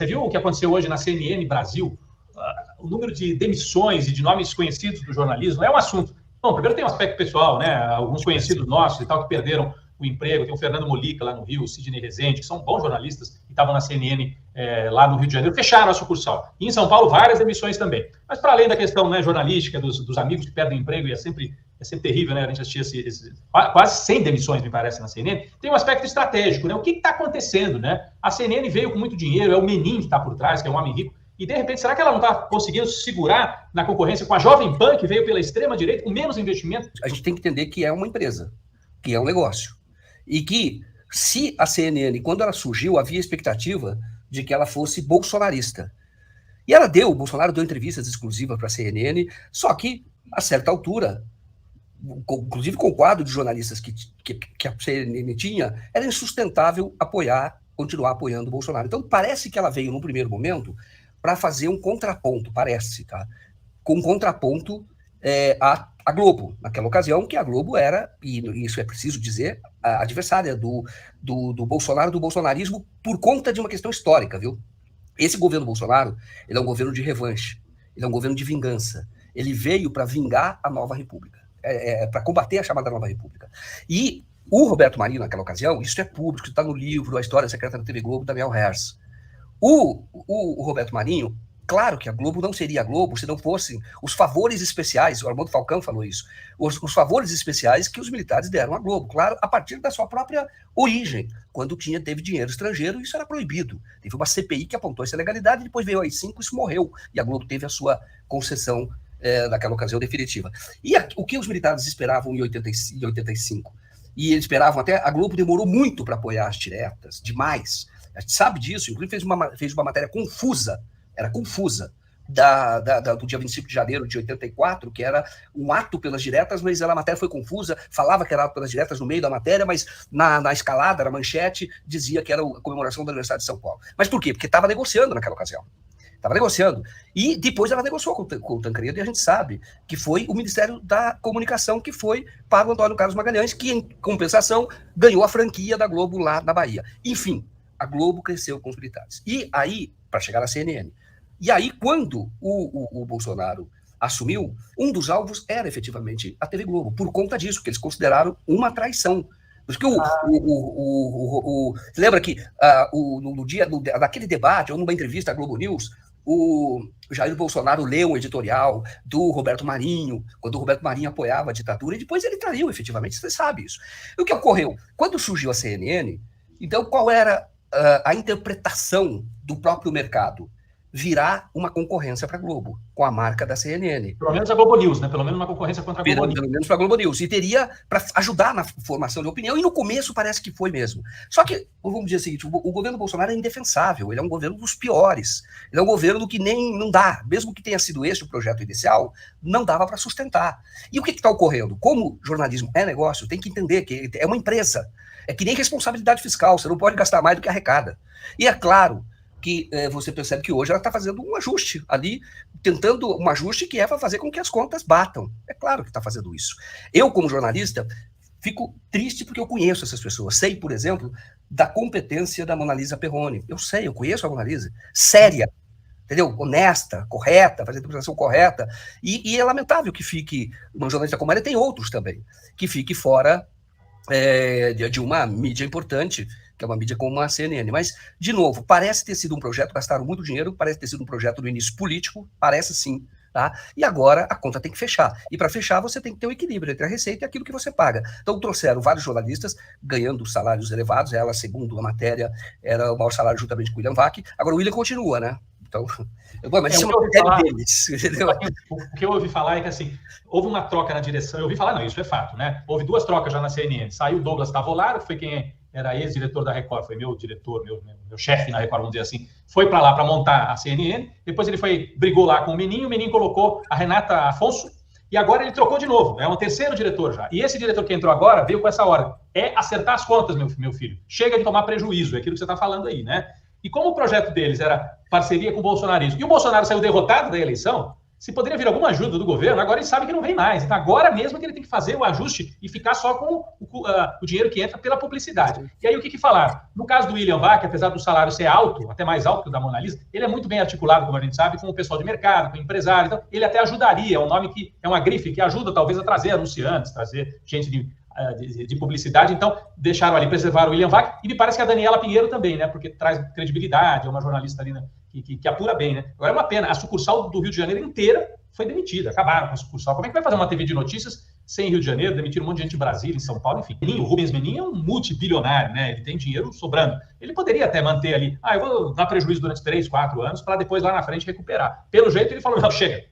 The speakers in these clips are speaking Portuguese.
Você viu o que aconteceu hoje na CNN Brasil? O número de demissões e de nomes conhecidos do jornalismo é um assunto. Bom, primeiro tem um aspecto pessoal, né? Alguns conhecidos nossos e tal que perderam o emprego. Tem o Fernando Molica lá no Rio, o Sidney Rezende, que são bons jornalistas e estavam na CNN lá no Rio de Janeiro, fecharam a sucursal. E em São Paulo, várias demissões também. Mas para além da questão, né, jornalística, dos amigos que perdem o emprego, e é sempre terrível, né? A gente assistia quase 100 demissões, me parece, na CNN. Tem um aspecto estratégico, né? O que está acontecendo, né? A CNN veio com muito dinheiro, é o Menin que está por trás, que é um homem rico, e, de repente, será que ela não está conseguindo se segurar na concorrência com a Jovem Pan, que veio pela extrema-direita, com menos investimento? A gente tem que entender que é uma empresa, que é um negócio. E que, se a CNN, quando ela surgiu, havia expectativa de que ela fosse bolsonarista. E o Bolsonaro deu entrevistas exclusivas para a CNN, só que, a certa altura, inclusive com o quadro de jornalistas que a CNN tinha, era insustentável continuar apoiando o Bolsonaro. Então, parece que ela veio, no primeiro momento, para fazer um contraponto, parece, tá? Com um contraponto à Globo, naquela ocasião, que a Globo era, e isso é preciso dizer, a adversária do Bolsonaro, do bolsonarismo, por conta de uma questão histórica, viu? Esse governo Bolsonaro, ele é um governo de revanche, ele é um governo de vingança. Ele veio para vingar a nova república, para combater a chamada nova república. E o Roberto Marinho, naquela ocasião, isso é público, está no livro A História Secreta da TV Globo, da Daniel Herz. O Roberto Marinho, claro que a Globo não seria a Globo se não fossem os favores especiais, o Armando Falcão falou isso, os favores especiais que os militares deram à Globo, claro, a partir da sua própria origem, quando teve dinheiro estrangeiro, isso era proibido. Teve uma CPI que apontou essa legalidade, depois veio a AI-5, isso morreu, e a Globo teve a sua concessão naquela ocasião definitiva. E o que os militares esperavam em 85? E eles esperavam até, a Globo demorou muito para apoiar as diretas, demais. A gente sabe disso, inclusive fez uma matéria confusa, do dia 25 de janeiro de 84, que era um ato pelas diretas, mas a matéria foi confusa, falava que era ato pelas diretas no meio da matéria, mas na escalada, na manchete, dizia que era a comemoração da Universidade de São Paulo. Mas por quê? Porque estava negociando naquela ocasião. Estava negociando. E depois ela negociou com o Tancredo, e a gente sabe que foi o Ministério da Comunicação que foi para o Antônio Carlos Magalhães, que, em compensação, ganhou a franquia da Globo lá na Bahia. Enfim, a Globo cresceu com os militares. E aí, para chegar na CNN. E aí, quando o Bolsonaro assumiu, um dos alvos era efetivamente a TV Globo, por conta disso, que eles consideraram uma traição. Porque lembra que naquele debate, ou numa entrevista à Globo News, o Jair Bolsonaro leu um editorial do Roberto Marinho, quando o Roberto Marinho apoiava a ditadura, e depois ele traiu, efetivamente, você sabe isso. E o que ocorreu? Quando surgiu a CNN, então qual era a interpretação do próprio mercado? Virar uma concorrência para a Globo, com a marca da CNN. Pelo menos a Globo News, né? Pelo menos uma concorrência contra a Globo News. Pelo menos para a Globo News. E teria para ajudar na formação de opinião, e no começo parece que foi mesmo. Só que, vamos dizer o seguinte, o governo Bolsonaro é indefensável, ele é um governo dos piores. Ele é um governo que nem não dá, mesmo que tenha sido esse o projeto inicial, não dava para sustentar. E o que está ocorrendo? Como jornalismo é negócio, tem que entender que é uma empresa. É que nem responsabilidade fiscal, você não pode gastar mais do que arrecada. E é claro que você percebe que hoje ela está fazendo um ajuste ali, tentando um ajuste que é para fazer com que as contas batam. É claro que está fazendo isso. Eu, como jornalista, fico triste porque eu conheço essas pessoas. Sei, por exemplo, da competência da Mona Lisa Perrone. Eu conheço a Mona Lisa. Séria, entendeu? Honesta, correta, fazendo a interpretação correta. E é lamentável que fique, uma jornalista como ela, tem outros também, que fique fora de uma mídia importante, que é uma mídia como a CNN. Mas, de novo, parece ter sido um projeto, gastaram muito dinheiro, parece ter sido um projeto no início político, parece sim, tá? E agora a conta tem que fechar. E para fechar, você tem que ter um equilíbrio entre a receita e aquilo que você paga. Então, trouxeram vários jornalistas ganhando salários elevados, ela, segundo a matéria, era o maior salário juntamente com o William Vac. Agora, o William continua, né? Então, mas isso é uma matéria deles. O que eu ouvi falar é que, assim, houve uma troca na direção, eu ouvi falar, não, isso é fato, né? Houve 2 trocas já na CNN. Saiu o Douglas Tavolaro, que foi quem era ex-diretor da Record, foi meu diretor, meu chefe na Record, vamos dizer assim, foi para lá para montar a CNN, depois ele brigou lá com o Menin colocou a Renata Afonso, e agora ele trocou de novo, é um terceiro diretor já. E esse diretor que entrou agora veio com essa ordem, é acertar as contas, meu filho. Chega de tomar prejuízo, é aquilo que você está falando aí, né? E como o projeto deles era parceria com o bolsonarismo, e o Bolsonaro saiu derrotado da eleição, se poderia vir alguma ajuda do governo, agora ele sabe que não vem mais. Então, agora mesmo que ele tem que fazer o ajuste e ficar só com o dinheiro que entra pela publicidade. E aí, o que falaram? No caso do William Vac, apesar do salário ser alto, até mais alto que o da Mona Lisa, ele é muito bem articulado, como a gente sabe, com o pessoal de mercado, com o empresário. Então, ele até ajudaria. É um nome que é uma grife que ajuda, talvez, a trazer anunciantes, trazer gente de publicidade. Então, deixaram ali, preservaram o William Vac. E me parece que a Daniela Pinheiro também, né? Porque traz credibilidade, é uma jornalista ali, né? Que apura bem, né? Agora é uma pena, a sucursal do Rio de Janeiro inteira foi demitida, acabaram com a sucursal. Como é que vai fazer uma TV de notícias sem Rio de Janeiro, demitir um monte de gente em Brasília, em São Paulo, enfim. O Rubens Menin é um multibilionário, né? Ele tem dinheiro sobrando. Ele poderia até manter ali, eu vou dar prejuízo durante 3, 4 anos para depois lá na frente recuperar. Pelo jeito ele falou, não, chega,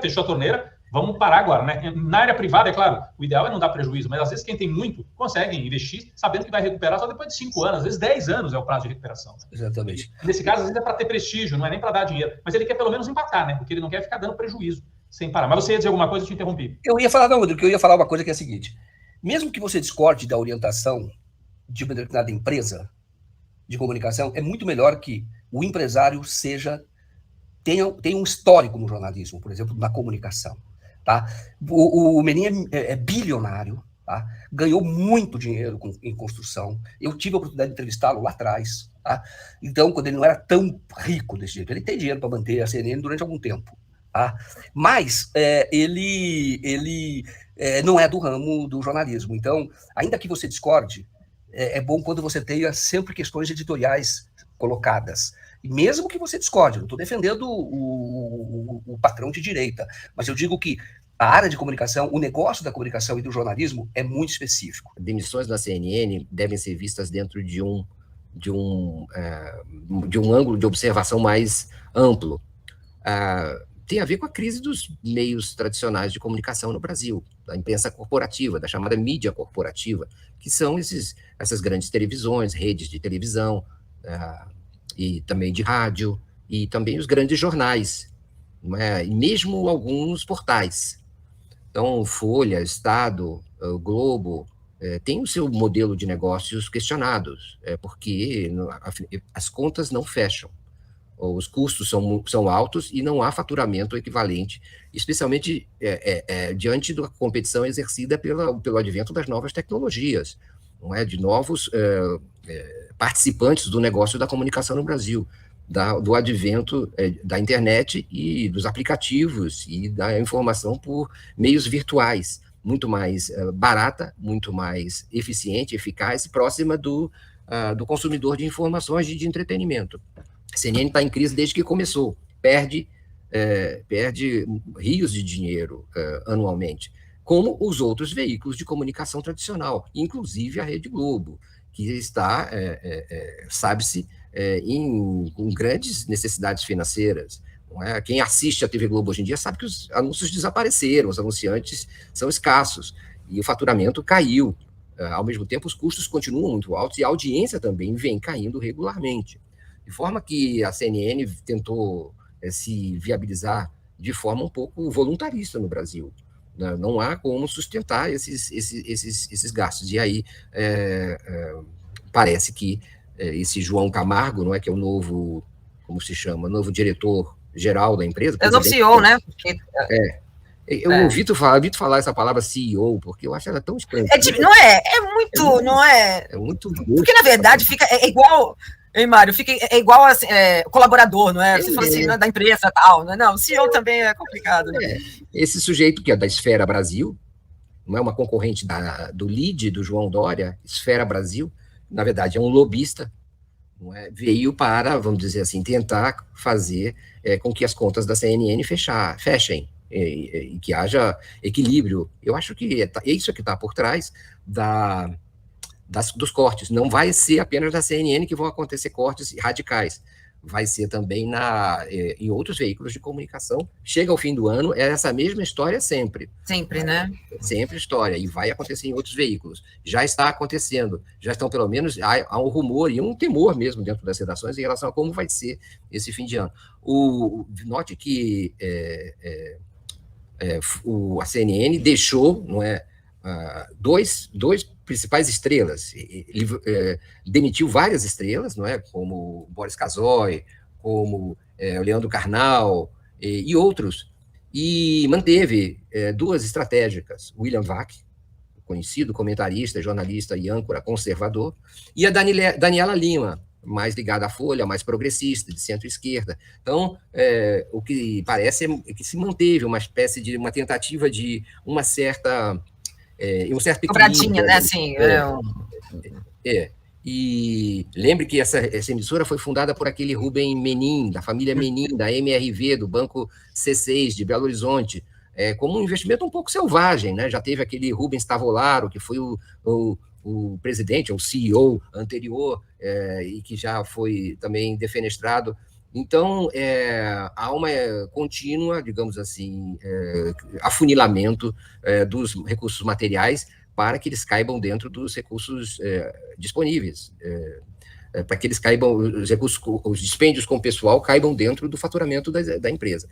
fechou a torneira, vamos parar agora, né? Na área privada, é claro, o ideal é não dar prejuízo, mas às vezes quem tem muito consegue investir sabendo que vai recuperar só depois de 5 anos, às vezes 10 anos é o prazo de recuperação. Né? Exatamente. Nesse caso, às vezes é para ter prestígio, não é nem para dar dinheiro, mas ele quer pelo menos empatar, né? Porque ele não quer ficar dando prejuízo sem parar. Mas você ia dizer alguma coisa, eu te interrompi. Eu ia falar, não, Rodrigo, eu ia falar uma coisa que é a seguinte, mesmo que você discorde da orientação de uma determinada empresa de comunicação, é muito melhor que o empresário tenha um histórico no jornalismo, por exemplo, na comunicação. Tá? O Menin é bilionário, tá? Ganhou muito dinheiro em construção. Eu tive a oportunidade de entrevistá-lo lá atrás. Tá? Então, quando ele não era tão rico desse jeito, ele tem dinheiro para manter a CNN durante algum tempo. Tá? Mas ele não é do ramo do jornalismo. Então, ainda que você discorde, é bom quando você tenha sempre questões editoriais colocadas. E mesmo que você discorde, não estou defendendo o patrão de direita, mas eu digo que a área de comunicação, o negócio da comunicação e do jornalismo é muito específico. Demissões da CNN devem ser vistas dentro de um ângulo de observação mais amplo. Tem a ver com a crise dos meios tradicionais de comunicação no Brasil, da imprensa corporativa, da chamada mídia corporativa, que são essas grandes televisões, redes de televisão, e também de rádio, e também os grandes jornais, não é? E mesmo alguns portais. Então, Folha, Estado, o Globo, tem o seu modelo de negócios questionados, porque as contas não fecham, os custos são altos e não há faturamento equivalente, especialmente diante da competição exercida pelo advento das novas tecnologias, não é? De novos participantes do negócio da comunicação no Brasil, do advento da internet e dos aplicativos e da informação por meios virtuais, muito mais barata, muito mais eficiente, eficaz e próxima do consumidor de informações e de entretenimento. A CNN está em crise desde que começou, perde rios de dinheiro anualmente, como os outros veículos de comunicação tradicional, inclusive a Rede Globo, que está, sabe-se, com grandes necessidades financeiras. Não é? Quem assiste a TV Globo hoje em dia sabe que os anúncios desapareceram, os anunciantes são escassos, e o faturamento caiu. Ao mesmo tempo, os custos continuam muito altos e a audiência também vem caindo regularmente. De forma que a CNN tentou se viabilizar de forma um pouco voluntarista no Brasil. Não há como sustentar esses gastos. E aí parece que esse João Camargo, não é, que é o novo, como se chama, novo diretor-geral da empresa. É o novo CEO, né? Eu ouvi tu falar essa palavra CEO, porque eu acho ela tão estranha. É muito. Porque, na verdade, fica igual. Hein, Mário? É igual assim, colaborador, não é? Você fala assim, da empresa e tal. Não, o CEO também é complicado. Né? Esse sujeito que é da Esfera Brasil, não é uma concorrente do LIDE, do João Dória, Esfera Brasil, na verdade é um lobista, não é? Veio para, vamos dizer assim, tentar fazer com que as contas da CNN fechem, e que haja equilíbrio. Eu acho que é isso que está por trás dos cortes. Não vai ser apenas da CNN que vão acontecer cortes radicais, vai ser também em outros veículos de comunicação. Chega ao fim do ano, é essa mesma história sempre. Sempre, né? Sempre história, e vai acontecer em outros veículos. Já está acontecendo, já estão pelo menos, há um rumor e um temor mesmo dentro das redações em relação a como vai ser esse fim de ano. Note que a CNN deixou, não é, dois principais estrelas, ele demitiu várias estrelas, não é, como Boris Casoy, como o Leandro Carnal e outros, e manteve duas estratégicas, William Vac, conhecido comentarista, jornalista e âncora conservador, e a Daniela Lima, mais ligada à Folha, mais progressista, de centro-esquerda. Então, o que parece é que se manteve uma espécie de uma tentativa de um certo Dobradinha, né? Assim, E lembre que essa emissora foi fundada por aquele Rubem Menin, da família Menin, da MRV, do Banco C6 de Belo Horizonte, como um investimento um pouco selvagem, né? Já teve aquele Rubens Tavolaro, que foi o presidente, o CEO anterior, e que já foi também defenestrado. Então, há uma contínua, digamos assim, afunilamento dos recursos materiais para que eles caibam dentro dos recursos disponíveis, para que eles caibam, os dispêndios com o pessoal caibam dentro do faturamento da empresa.